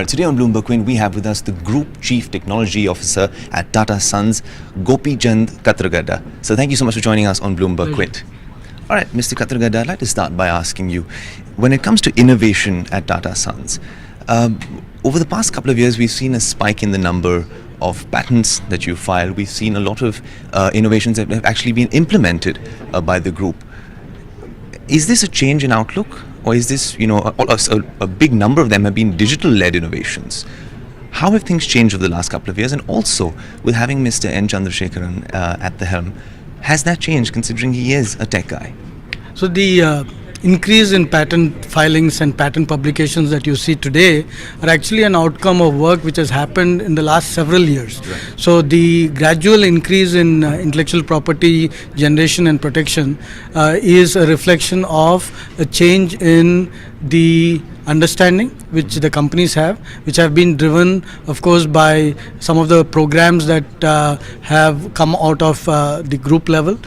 Today on BloombergQuint, we have with us the Group Chief Technology Officer at Tata Sons, Gopichand Katragadda. So thank you so much for joining us on BloombergQuint. All right, Mr. Katragadda, I'd like to start by asking you, when it comes to innovation at Tata Sons, over the past couple of years, we've seen a spike in the number of patents that you file. We've seen a lot of innovations that have actually been implemented by the group. Is this a change in outlook, or is this, a big number of them have been digital-led innovations? How have things changed over the last couple of years? And also, with having Mr. N. Chandrasekharan at the helm, has that changed considering he is a tech guy? So the increase in patent filings and patent publications that you see today are actually an outcome of work which has happened in the last several years. Right. So the gradual increase in intellectual property generation and protection is a reflection of a change in the understanding which the companies have, which have been driven, of course, by some of the programs that have come out of the group level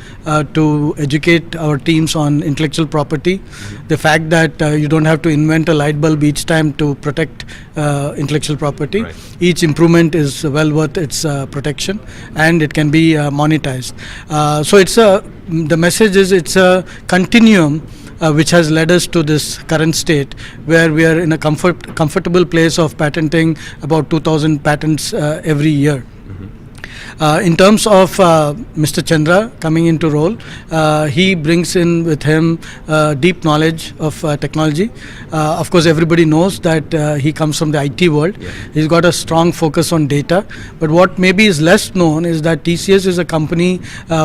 to educate our teams on intellectual property. The fact that you don't have to invent a light bulb each time to protect intellectual property. Right. Each improvement is well worth its protection, and it can be monetized. So the message is it's a continuum which has led us to this current state where we are in a comfortable place of patenting about 2,000 patents every year. In terms of Mr. Chandra coming into role, he brings in with him deep knowledge of technology. Of course, everybody knows that he comes from the IT world. Yeah. He's got a strong focus on data. But what maybe is less known is that TCS is a company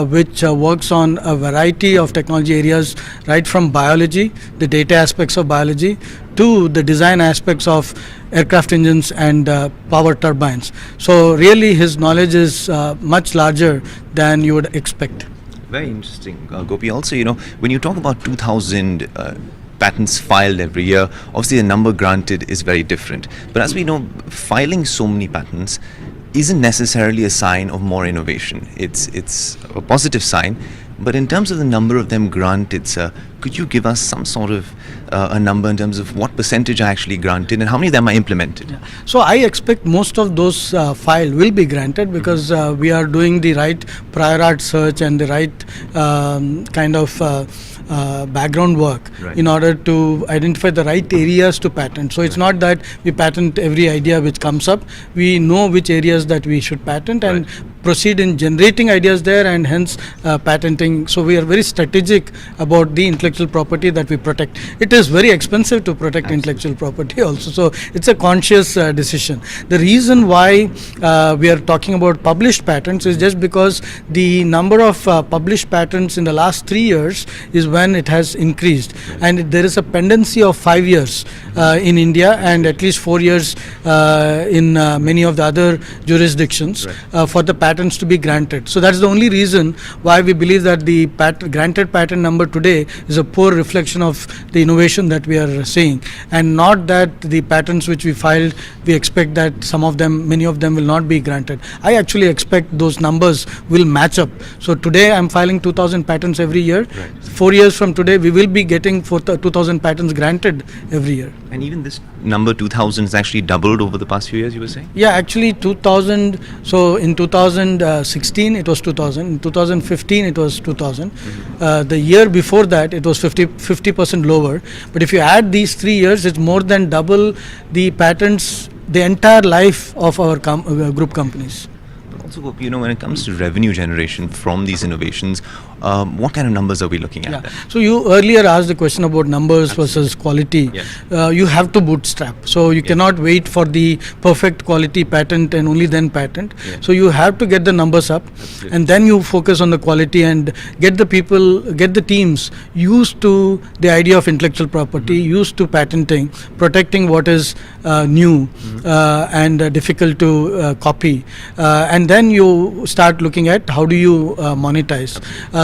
which works on a variety of technology areas, right from biology, the data aspects of biology, to the design aspects of aircraft engines and power turbines. So really his knowledge is much larger than you would expect. Very interesting. Gopi, also, when you talk about 2,000 patents filed every year, obviously the number granted is very different. But as we know, filing so many patents isn't necessarily a sign of more innovation. It's a positive sign. But in terms of the number of them granted, sir, could you give us some sort of a number in terms of what percentage are actually granted and how many of them are implemented? Yeah. So I expect most of those filed will be granted because we are doing the right prior art search and the right kind of background work in order to identify the right areas to patent. So it's not that we patent every idea which comes up. We know which areas that we should patent and proceed in generating ideas there and hence patenting. So we are very strategic about the intellectual property that we protect. It is very expensive to protect intellectual property also. So it's a conscious decision. The reason why we are talking about published patents is just because the number of published patents in the last 3 years is when it has increased, and there is a pendency of 5 years in India and at least 4 years in many of the other jurisdictions for the patents to be granted. So that's the only reason why we believe that the granted patent number today is a poor reflection of the innovation that we are seeing, and not that the patents which we filed, we expect that many of them will not be granted. I actually expect those numbers will match up. So today I'm filing 2,000 patents every year. 4 years from today, we will be getting 2,000 patents granted every year. And even this number 2,000 has actually doubled over the past few years, you were saying? Yeah, actually 2,000. So in 2016 it was 2,000. In 2015 it was 2,000. The year before that it was 50% lower. But if you add these 3 years, it's more than double the patents, the entire life of our group companies. Also, when it comes to revenue generation from these innovations, what kind of numbers are we looking at? So you earlier asked the question about numbers versus quality. Yes. You have to bootstrap. So you cannot wait for the perfect quality patent and only then patent. Yeah. So you have to get the numbers up. Absolutely. And then you focus on the quality and get the teams used to the idea of intellectual property, used to patenting, protecting what is new and difficult to copy. And then you start looking at how do you monetize.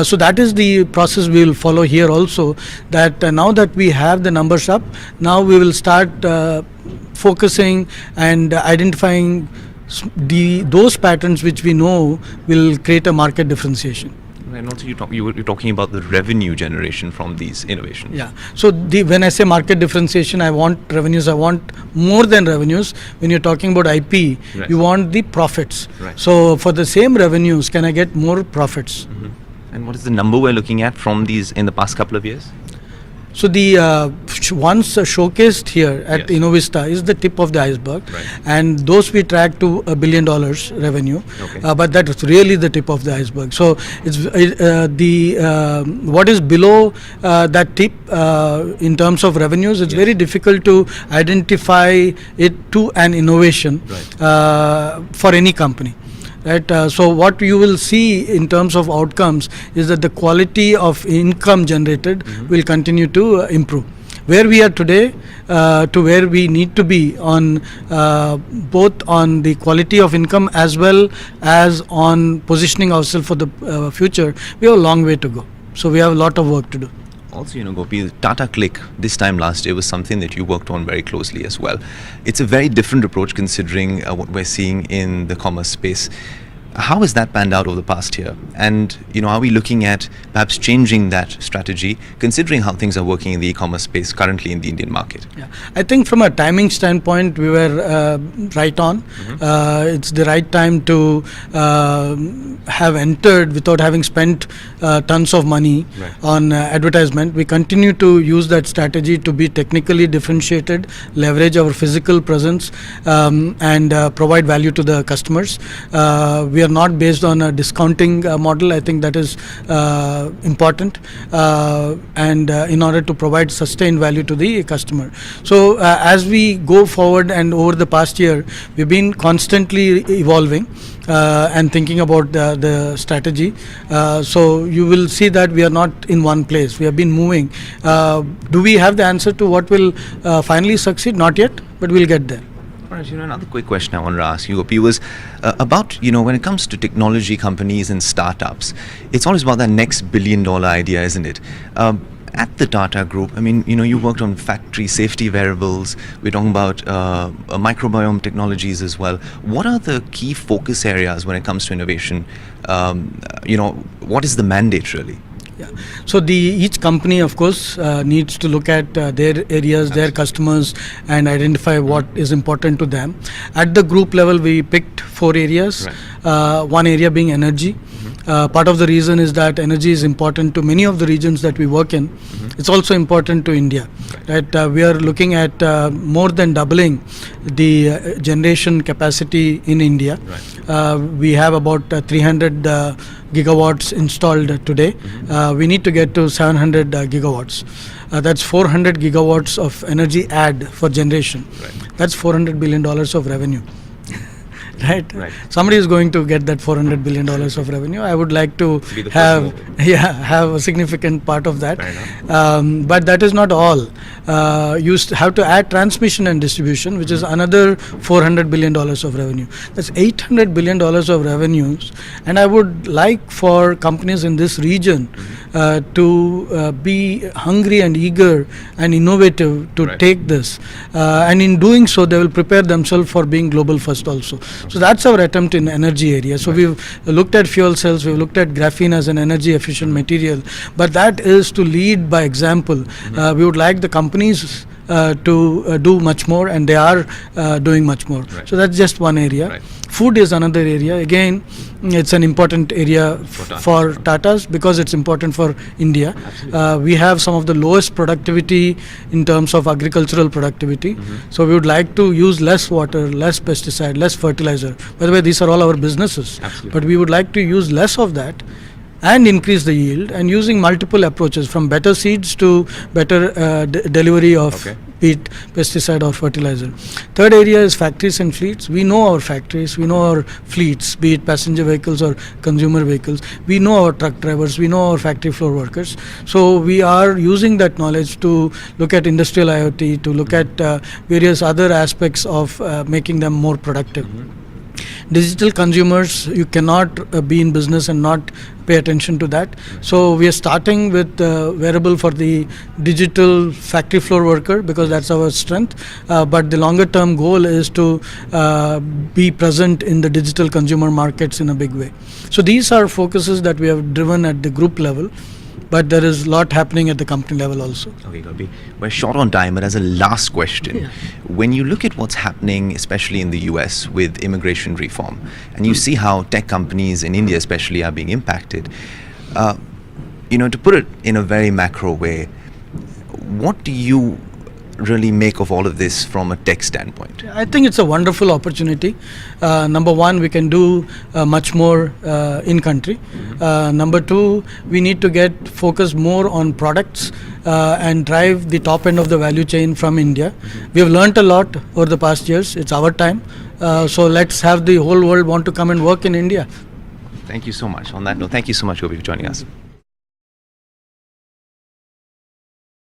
So that is the process we will follow here also, that now that we have the numbers up, now we will start focusing and identifying those patents which we know will create a market differentiation. And also you're talking about the revenue generation from these innovations. Yeah. So when I say market differentiation, I want revenues. I want more than revenues. When you're talking about IP, Right. you want the profits. Right. So for the same revenues, can I get more profits? And what is the number we're looking at from these in the past couple of years? So the ones showcased here at Yes. Innovista is the tip of the iceberg, Right. and those we track to $1 billion revenue. Okay. But that's really the tip of the iceberg. So it's what is below that tip in terms of revenues. It's Yes. very difficult to identify it to an innovation for any company. Right. So what you will see in terms of outcomes is that the quality of income generated will continue to improve. Where we are today to where we need to be on both on the quality of income as well as on positioning ourselves for the future, we have a long way to go. So we have a lot of work to do. Also, Gopi, Tata Click this time last year was something that you worked on very closely as well. It's a very different approach considering what we're seeing in the commerce space. How has that panned out over the past year? And, are we looking at perhaps changing that strategy considering how things are working in the e-commerce space currently in the Indian market? Yeah, I think from a timing standpoint, we were right on. It's the right time to have entered without having spent tons of money Right. on advertisement. We continue to use that strategy to be technically differentiated, leverage our physical presence, and provide value to the customers. We are not based on a discounting model. I think that is important, and in order to provide sustained value to the customer. So as we go forward and over the past year, we've been constantly evolving and thinking about the strategy. So you will see that we are not in one place. We have been moving. Do we have the answer to what will finally succeed? Not yet, but we'll get there. All right, another quick question I wanted to ask you, Gopi, was about, when it comes to technology companies and startups, it's always about that next billion-dollar idea, isn't it? At the Tata Group, you worked on factory safety wearables. We're talking about microbiome technologies as well. What are the key focus areas when it comes to innovation? What is the mandate really? Yeah. So each company, of course, needs to look at their areas, their customers, and identify what is important to them. At the group level, we picked 4 areas. Right. One area being energy. Part of the reason is that energy is important to many of the regions that we work in. It's also important to India. Right. We are looking at more than doubling the generation capacity in India. Right. We have about 300 gigawatts installed today. We need to get to 700 gigawatts. That's 400 gigawatts of energy add for generation. Right. That's $400 billion of revenue. Right. Right. Somebody is going to get that $400 billion of revenue. I would like to Be the first have mover. have a significant part of that. Fair enough. But that is not all. You have to add transmission and distribution, which is another $400 billion of revenue. That's $800 billion of revenues. And I would like for companies in this region to be hungry and eager and innovative to Right. take this. And in doing so, they will prepare themselves for being global first also. So that's our attempt in energy area. So we've looked at fuel cells, we've looked at graphene as an energy efficient material, but that is to lead by example. We would like the companies to do much more, and they are doing much more. Right. So that's just one area. Right. Food is another area. Again, it's an important area for Tatas because it's important for India. We have some of the lowest productivity in terms of agricultural productivity. So we would like to use less water, less pesticide, less fertilizer. By the way, these are all our businesses. Absolutely. But we would like to use less of that and increase the yield, and using multiple approaches from better seeds to better delivery of Okay. be it pesticide or fertilizer. Third area is factories and fleets. We know our factories, we know our fleets, be it passenger vehicles or consumer vehicles. We know our truck drivers, we know our factory floor workers. So we are using that knowledge to look at industrial IoT, to look at various other aspects of making them more productive. digital consumers, you cannot be in business and not pay attention to that. So we are starting with wearable for the digital factory floor worker, because that's our strength. But the longer term goal is to be present in the digital consumer markets in a big way. So these are focuses that we have driven at the group level, but there is a lot happening at the company level also. Okay, Gopi, we're short on time, but as a last question, Yeah. when you look at what's happening, especially in the US with immigration reform, and you see how tech companies in India especially are being impacted, to put it in a very macro way, what do you really make of all of this from a tech standpoint? I think it's a wonderful opportunity. Number one, we can do much more in country. Number two, we need to get focused more on products and drive the top end of the value chain from India. We have learnt a lot over the past years. It's our time. So let's have the whole world want to come and work in India. Thank you so much. On that note, thank you so much, Gopi, for joining us.